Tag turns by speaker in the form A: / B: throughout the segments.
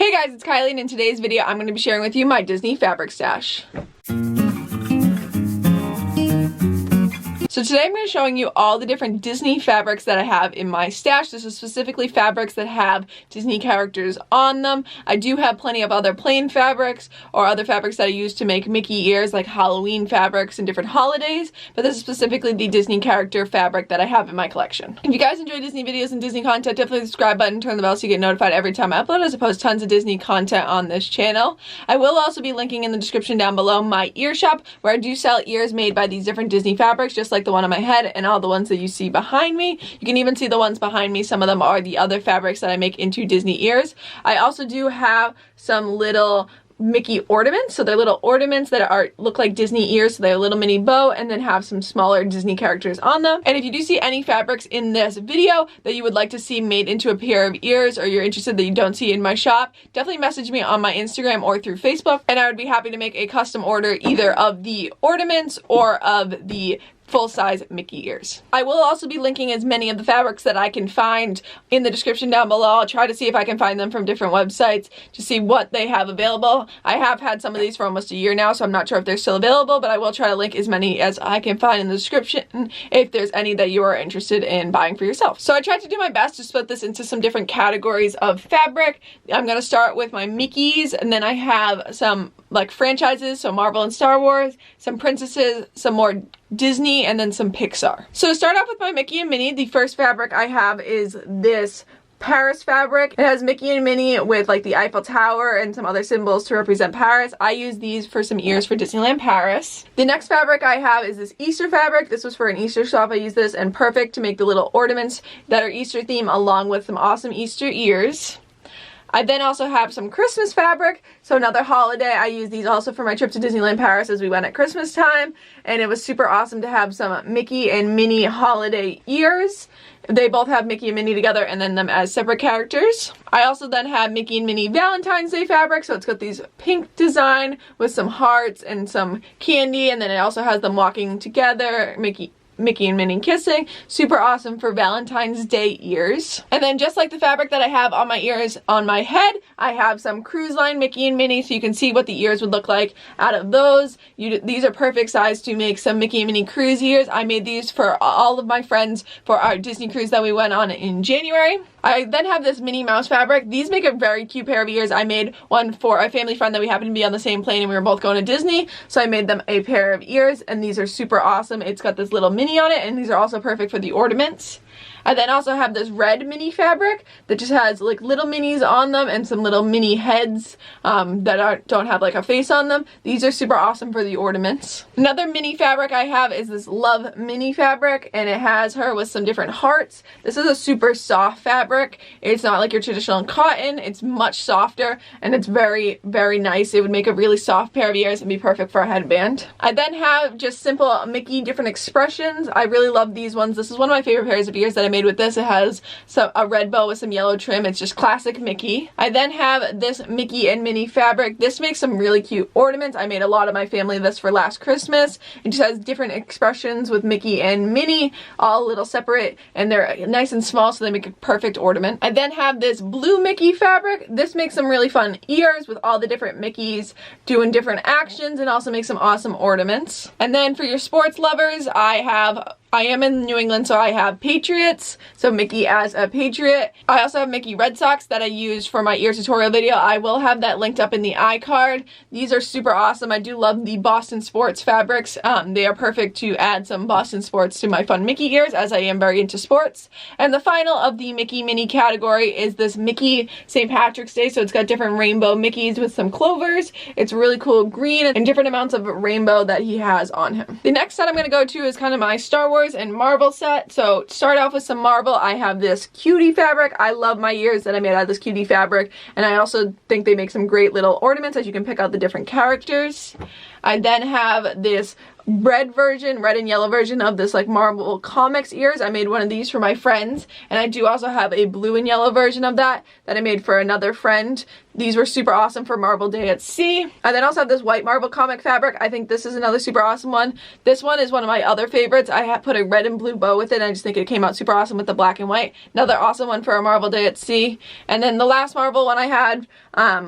A: Hey guys, it's Kylie, and in today's video I'm going to be sharing with you my Disney fabric stash. So today I'm going to be showing you all the different Disney fabrics that I have in my stash. This is specifically fabrics that have Disney characters on them. I do have plenty of other plain fabrics or other fabrics that I use to make Mickey ears, like Halloween fabrics and different holidays, but this is specifically the Disney character fabric that I have in my collection. If you guys enjoy Disney videos and Disney content, definitely hit the subscribe button, turn the bell so you get notified every time I upload, as I post tons of Disney content on this channel. I will also be linking in the description down below my ear shop, where I do sell ears made by these different Disney fabrics, just like the one on my head and all the ones that you see behind me. You can even see the ones behind me. Some of them are the other fabrics that I make into Disney ears. I also do have some little Mickey ornaments, so they're little ornaments that look like Disney ears, so they're a little mini bow and then have some smaller Disney characters on them. And if you do see any fabrics in this video that you would like to see made into a pair of ears, or you're interested that you don't see in my shop, definitely message me on my Instagram or through Facebook, and I would be happy to make a custom order either of the ornaments or of the full-size Mickey ears. I will also be linking as many of the fabrics that I can find in the description down below. I'll try to see if I can find them from different websites to see what they have available. I have had some of these for almost a year now, so I'm not sure if they're still available, but I will try to link as many as I can find in the description if there's any that you are interested in buying for yourself. So I tried to do my best to split this into some different categories of fabric. I'm going to start with my Mickeys, and then I have some like franchises, so Marvel and Star Wars, some princesses, some more Disney, and then some Pixar. So to start off with my Mickey and Minnie, the first fabric I have is this Paris fabric. It has Mickey and Minnie with like the Eiffel Tower and some other symbols to represent Paris. I use these for some ears for Disneyland Paris. The next fabric I have is this Easter fabric. This was for an Easter shop. I use this, and perfect to make the little ornaments that are Easter theme, along with some awesome Easter ears. I then also have some Christmas fabric, so another holiday. I use these also for my trip to Disneyland Paris as we went at Christmas time, and it was super awesome to have some Mickey and Minnie holiday ears. They both have Mickey and Minnie together and then them as separate characters. I also then have Mickey and Minnie Valentine's Day fabric, so it's got these pink design with some hearts and some candy, and then it also has them walking together, Mickey and Minnie kissing. Super awesome for Valentine's Day ears. And then just like the fabric that I have on my ears on my head, I have some cruise line Mickey and Minnie, so you can see what the ears would look like out of those. These are perfect size to make some Mickey and Minnie cruise ears. I made these for all of my friends for our Disney cruise that we went on in January. I then have this Minnie Mouse fabric. These make a very cute pair of ears. I made one for a family friend that we happened to be on the same plane and we were both going to Disney, so I made them a pair of ears, and these are super awesome. It's got this little Minnie on it, and these are also perfect for the ornaments. I then also have this red Minnie fabric that just has like little Minnies on them and some little Minnie heads that don't have like a face on them. These are super awesome for the ornaments. Another Minnie fabric I have is this Love Minnie fabric, and it has her with some different hearts. This is a super soft fabric. It's not like your traditional cotton. It's much softer, and it's very, very nice. It would make a really soft pair of ears and be perfect for a headband. I then have just simple Mickey different expressions. I really love these ones. This is one of my favorite pairs of ears that I made with this. It has a red bow with some yellow trim. It's just classic Mickey. I then have this Mickey and Minnie fabric. This makes some really cute ornaments. I made a lot of my family this for last Christmas. It just has different expressions with Mickey and Minnie, all a little separate, and they're nice and small, so they make a perfect ornament. I then have this blue Mickey fabric. This makes some really fun ears with all the different Mickeys doing different actions, and also makes some awesome ornaments. And then for your sports lovers, I am in New England, so I have Patriots, so Mickey as a Patriot. I also have Mickey Red Sox that I used for my ear tutorial video. I will have that linked up in the iCard. These are super awesome. I do love the Boston sports fabrics. They are perfect to add some Boston sports to my fun Mickey ears, as I am very into sports. And the final of the Mickey Minnie category is this Mickey St. Patrick's Day, so it's got different rainbow Mickeys with some clovers. It's really cool green and different amounts of rainbow that he has on him. The next set I'm going to go to is kind of my Star Wars and Marvel set. So to start off with some Marvel, I have this cutie fabric. I love my ears that I made out of this cutie fabric, and I also think they make some great little ornaments as you can pick out the different characters. I then have this red and yellow version of this like Marvel Comics ears. I made one of these for my friends, and I do also have a blue and yellow version of that I made for another friend. These were super awesome for Marvel Day at Sea. I then also have this white Marvel comic fabric. I think this is another super awesome one. This one is one of my other favorites. I have put a red and blue bow with it, and I just think it came out super awesome with the black and white. Another awesome one for a Marvel Day at Sea. And then the last Marvel one I had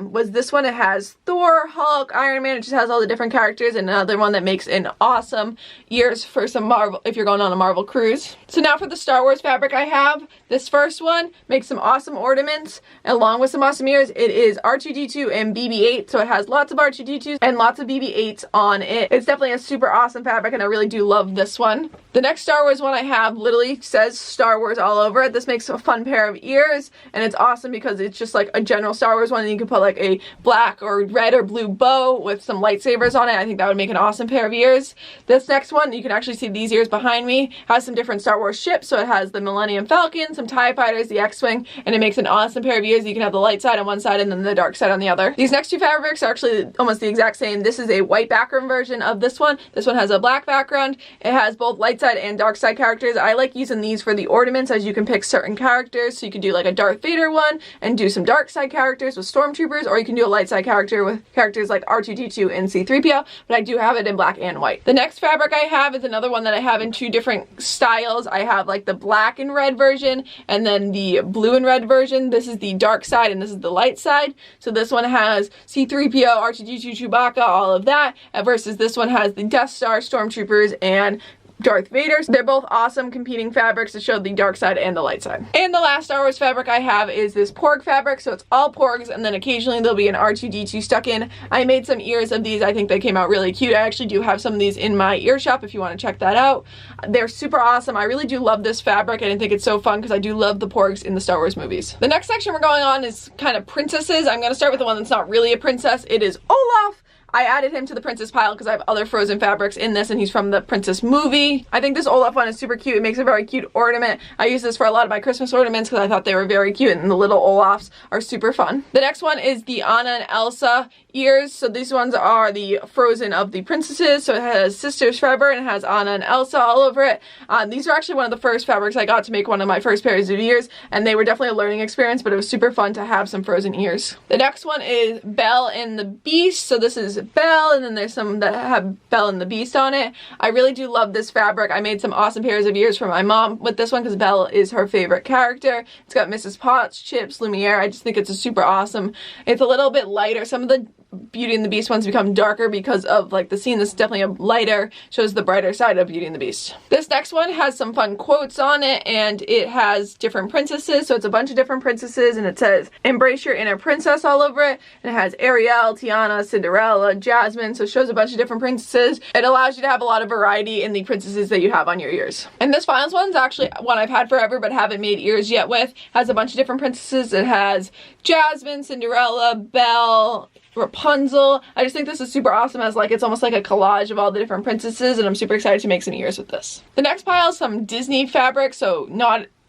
A: was this one. It has Thor, Hulk, Iron Man. It just has all the different characters, and another one that makes an awesome ears for some Marvel, if you're going on a Marvel cruise. So now for the Star Wars fabric I have. This first one makes some awesome ornaments along with some awesome ears. It is R2-D2 and BB-8, so it has lots of R2-D2s and lots of BB-8s on it. It's definitely a super awesome fabric, and I really do love this one. The next Star Wars one I have literally says Star Wars all over it. This makes a fun pair of ears, and it's awesome because it's just like a general Star Wars one, and you can put like a black or red or blue bow with some lightsabers on it. I think that would make an awesome pair of ears. This next one, you can actually see these ears behind me, has some different Star Wars ships, so it has the Millennium Falcon, some TIE Fighters, the X-Wing, and it makes an awesome pair of ears. You can have the light side on one side and then the dark side on the other. These next two fabrics are actually almost the exact same. This is a white background version of this one. This one has a black background. It has both light side and dark side characters. I like using these for the ornaments, as you can pick certain characters. So you can do like a Darth Vader one and do some dark side characters with stormtroopers, or you can do a light side character with characters like R2-D2 and C-3PO, but I do have it in black and white. The next fabric I have is another one that I have in two different styles. I have like the black and red version and then the blue and red version. This is the dark side and this is the light side. So this one has C-3PO, R2-D2, Chewbacca, all of that, versus this one has the Death Star, stormtroopers, and Darth Vader. They're both awesome competing fabrics to show the dark side and the light side. And the last Star Wars fabric I have is this Porg fabric, so it's all Porgs, and then occasionally there'll be an R2-D2 stuck in. I made some ears of these. I think they came out really cute. I actually do have some of these in my ear shop if you want to check that out. They're super awesome. I really do love this fabric, and I think it's so fun because I do love the Porgs in the Star Wars movies. The next section we're going on is kind of princesses. I'm going to start with the one that's not really a princess. It is Olaf. I added him to the princess pile because I have other Frozen fabrics in this, and he's from the princess movie. I think this Olaf one is super cute. It makes a very cute ornament. I use this for a lot of my Christmas ornaments because I thought they were very cute, and the little Olafs are super fun. The next one is the Anna and Elsa ears. So these ones are the Frozen of the princesses. So it has Sisters Forever and it has Anna and Elsa all over it. These are actually one of the first fabrics I got to make one of my first pairs of ears, and they were definitely a learning experience, but it was super fun to have some Frozen ears. The next one is Belle and the Beast. So this is Belle, and then there's some that have Belle and the Beast on it. I really do love this fabric. I made some awesome pairs of ears for my mom with this one because Belle is her favorite character. It's got Mrs. Potts, Chips, Lumiere. I just think it's a super awesome. It's a little bit lighter. Some of the Beauty and the Beast ones become darker because of like the scene. This is definitely a lighter, shows the brighter side of Beauty and the Beast. This next one has some fun quotes on it, and it has different princesses. So it's a bunch of different princesses, and it says embrace your inner princess all over it. And it has Ariel, Tiana, Cinderella, Jasmine. So it shows a bunch of different princesses. It allows you to have a lot of variety in the princesses that you have on your ears. And this finals one's actually one I've had forever but haven't made ears yet with. Has a bunch of different princesses. It has Jasmine, Cinderella, Belle, Rapunzel. I just think this is super awesome, as like it's almost like a collage of all the different princesses, and I'm super excited to make some ears with this. The next pile is some Disney fabric, so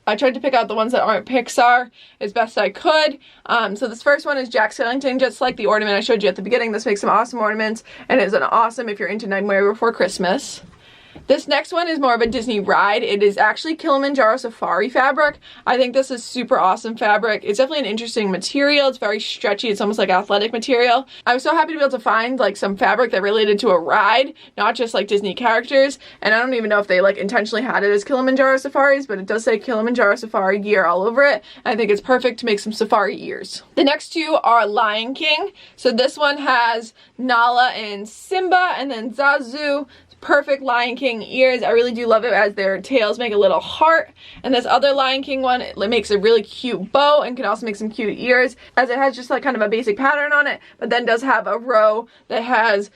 A: I tried to pick out the ones that aren't Pixar as best I could. So this first one is Jack Skellington, just like the ornament I showed you at the beginning. This makes some awesome ornaments, and is an awesome if you're into Nightmare Before Christmas. This next one is more of a Disney ride. It is actually Kilimanjaro safari fabric. I think this is super awesome fabric. It's definitely an interesting material. It's very stretchy. It's almost like athletic material. I was so happy to be able to find like some fabric that related to a ride, not just like Disney characters. And I don't even know if they like intentionally had it as Kilimanjaro safaris, but it does say Kilimanjaro safari gear all over it. And I think it's perfect to make some safari ears. The next two are Lion King. So this one has Nala and Simba, and then Zazu. Perfect Lion King ears. I really do love it as their tails make a little heart. And this other Lion King one, it makes a really cute bow and can also make some cute ears, as it has just like kind of a basic pattern on it, but then does have a row that has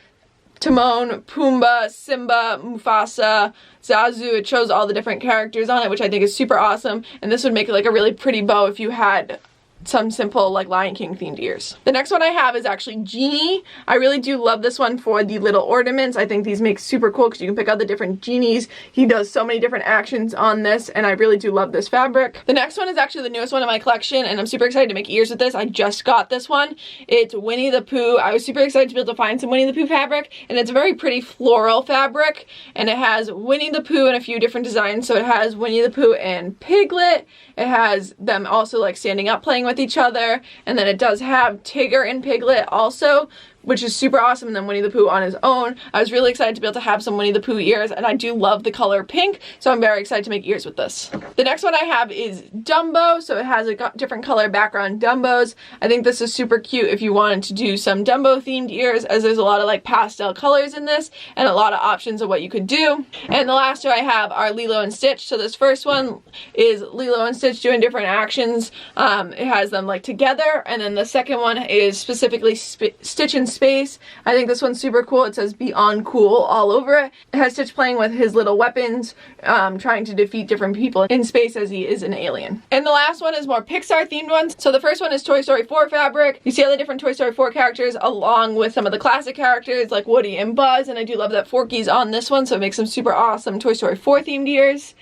A: Timon, Pumbaa, Simba, Mufasa, Zazu. It shows all the different characters on it, which I think is super awesome. And this would make it like a really pretty bow if you had some simple like Lion King themed ears. The next one I have is actually Genie. I really do love this one for the little ornaments. I think these make super cool because you can pick out the different genies. He does so many different actions on this, and I really do love this fabric. The next one is actually the newest one in my collection, and I'm super excited to make ears with this. I just got this one. It's Winnie the Pooh. I was super excited to be able to find some Winnie the Pooh fabric, and it's a very pretty floral fabric, and it has Winnie the Pooh in a few different designs. So it has Winnie the Pooh and Piglet. It has them also like standing up playing with each other. And then it does have Tigger and Piglet also, which is super awesome, and then Winnie the Pooh on his own. I was really excited to be able to have some Winnie the Pooh ears, and I do love the color pink, so I'm very excited to make ears with this. The next one I have is Dumbo, so it has a different color background Dumbos. I think this is super cute if you wanted to do some Dumbo themed ears, as there's a lot of like pastel colors in this, and a lot of options of what you could do. And the last two I have are Lilo and Stitch. So this first one is Lilo and Stitch doing different actions. It has them like together, and then the second one is specifically Stitch and Space. I think this one's super cool. It says Beyond Cool all over it. It has Stitch playing with his little weapons, trying to defeat different people in space as he is an alien. And the last one is more Pixar themed ones. So the first one is Toy Story 4 fabric. You see all the different Toy Story 4 characters along with some of the classic characters like Woody and Buzz, and I do love that Forky's on this one, so it makes some super awesome Toy Story 4 themed ears.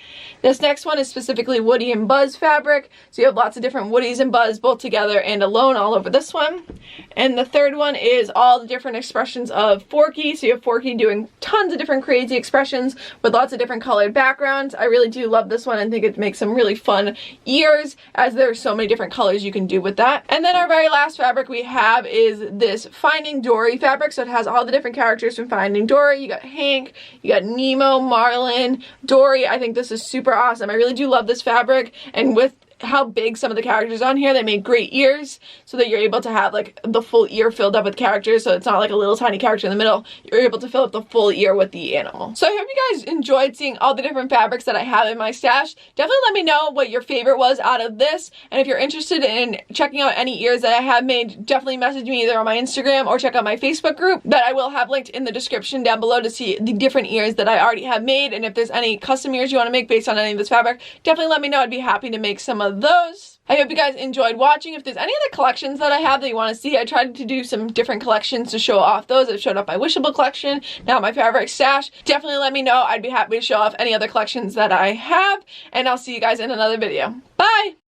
A: This next one is specifically Woody and Buzz fabric. So you have lots of different Woodies and Buzz both together and alone all over this one. And the third one is all the different expressions of Forky. So you have Forky doing tons of different crazy expressions with lots of different colored backgrounds. I really do love this one and think it makes some really fun ears, as there are so many different colors you can do with that. And then our very last fabric we have is this Finding Dory fabric. So it has all the different characters from Finding Dory. You got Hank, you got Nemo, Marlin, Dory. I think this is super awesome. I really do love this fabric, and with how big some of the characters on here, they made great ears so that you're able to have like the full ear filled up with characters, so it's not like a little tiny character in the middle. You're able to fill up the full ear with the animal. So I hope you guys enjoyed seeing all the different fabrics that I have in my stash. Definitely let me know what your favorite was out of this, and if you're interested in checking out any ears that I have made, definitely message me either on my Instagram or check out my Facebook group that I will have linked in the description down below to see the different ears that I already have made. And if there's any custom ears you want to make based on any of this fabric, definitely let me know. I'd be happy to make some of those. I hope you guys enjoyed watching. If there's any other collections that I have that you want to see, I tried to do some different collections to show off those. I've showed off my Wishable collection, now my fabric stash. Definitely let me know. I'd be happy to show off any other collections that I have, and I'll see you guys in another video. Bye!